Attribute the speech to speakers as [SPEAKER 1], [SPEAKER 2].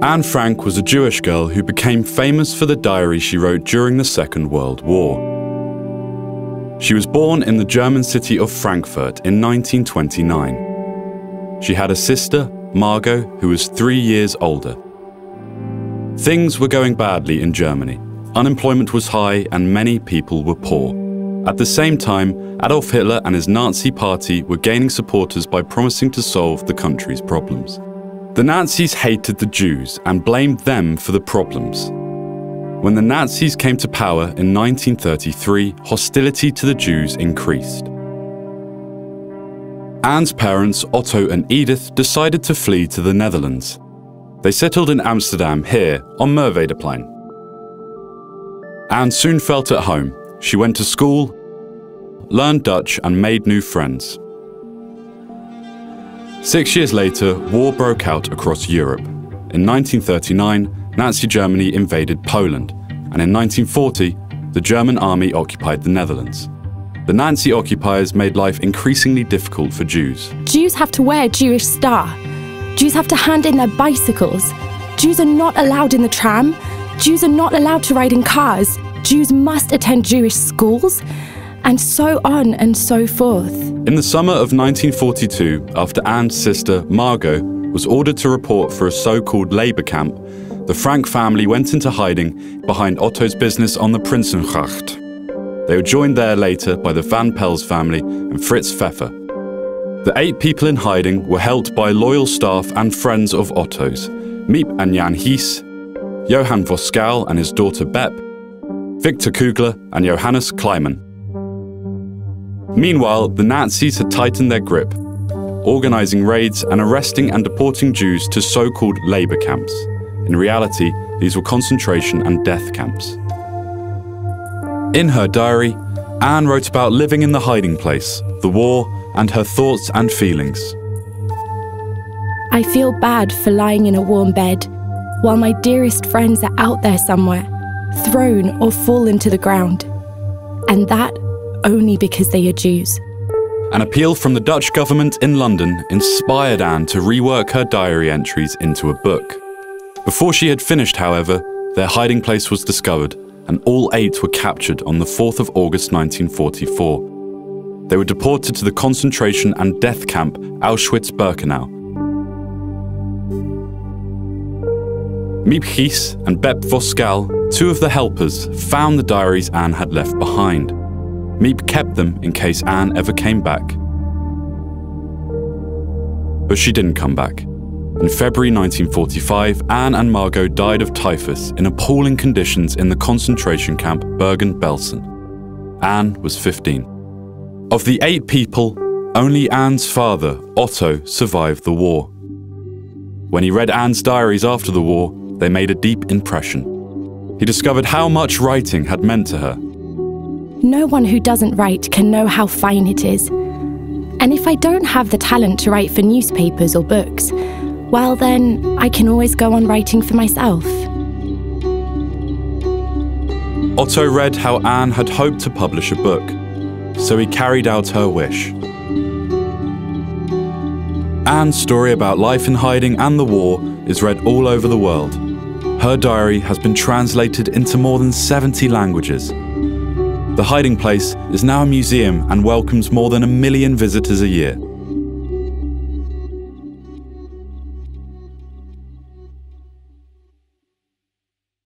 [SPEAKER 1] Anne Frank was a Jewish girl who became famous for the diary she wrote during the Second World War. She was born in the German city of Frankfurt in 1929. She had a sister, Margot, who was 3 years older. Things were going badly in Germany. Unemployment was high and many people were poor. At the same time, Adolf Hitler and his Nazi party were gaining supporters by promising to solve the country's problems. The Nazis hated the Jews and blamed them for the problems. When the Nazis came to power in 1933, hostility to the Jews increased. Anne's parents, Otto and Edith, decided to flee to the Netherlands. They settled in Amsterdam, here on Merwedeplein. Anne soon felt at home. She went to school, learned Dutch and made new friends. 6 years later, war broke out across Europe. In 1939, Nazi Germany invaded Poland, and in 1940, the German army occupied the Netherlands. The Nazi occupiers made life increasingly difficult for Jews.
[SPEAKER 2] Jews have to wear a Jewish star. Jews have to hand in their bicycles. Jews are not allowed in the tram. Jews are not allowed to ride in cars. Jews must attend Jewish schools, and so on and so forth.
[SPEAKER 1] In the summer of 1942, after Anne's sister, Margot, was ordered to report for a so-called labour camp, the Frank family went into hiding behind Otto's business on the Prinsengracht. They were joined there later by the Van Pels family and Fritz Pfeffer. The 8 people in hiding were helped by loyal staff and friends of Otto's, Miep and Jan Hies, Johann Voskuil and his daughter Bep, Victor Kugler and Johannes Kleiman. Meanwhile, the Nazis had tightened their grip, organising raids and arresting and deporting Jews to so-called labour camps. In reality, these were concentration and death camps. In her diary, Anne wrote about living in the hiding place, the war, and her thoughts and feelings.
[SPEAKER 2] I feel bad for lying in a warm bed, while my dearest friends are out there somewhere, thrown or fallen to the ground. And that only because they are Jews.
[SPEAKER 1] An appeal from the Dutch government in London inspired Anne to rework her diary entries into a book. Before she had finished, however, their hiding place was discovered, and all 8 were captured on the 4th of August 1944. They were deported to the concentration and death camp Auschwitz-Birkenau. Miep Hies and Bep Voskuil, 2 of the helpers, found the diaries Anne had left behind. Miep kept them in case Anne ever came back. But she didn't come back. In February 1945, Anne and Margot died of typhus in appalling conditions in the concentration camp Bergen-Belsen. Anne was 15. Of the 8 people, only Anne's father, Otto, survived the war. When he read Anne's diaries after the war, they made a deep impression. He discovered how much writing had meant to her.
[SPEAKER 2] No one who doesn't write can know how fine it is. And if I don't have the talent to write for newspapers or books, well then, I can always go on writing for myself.
[SPEAKER 1] Otto read how Anne had hoped to publish a book, so he carried out her wish. Anne's story about life in hiding and the war is read all over the world. Her diary has been translated into more than 70 languages. The hiding place is now a museum and welcomes more than 1 million visitors a year.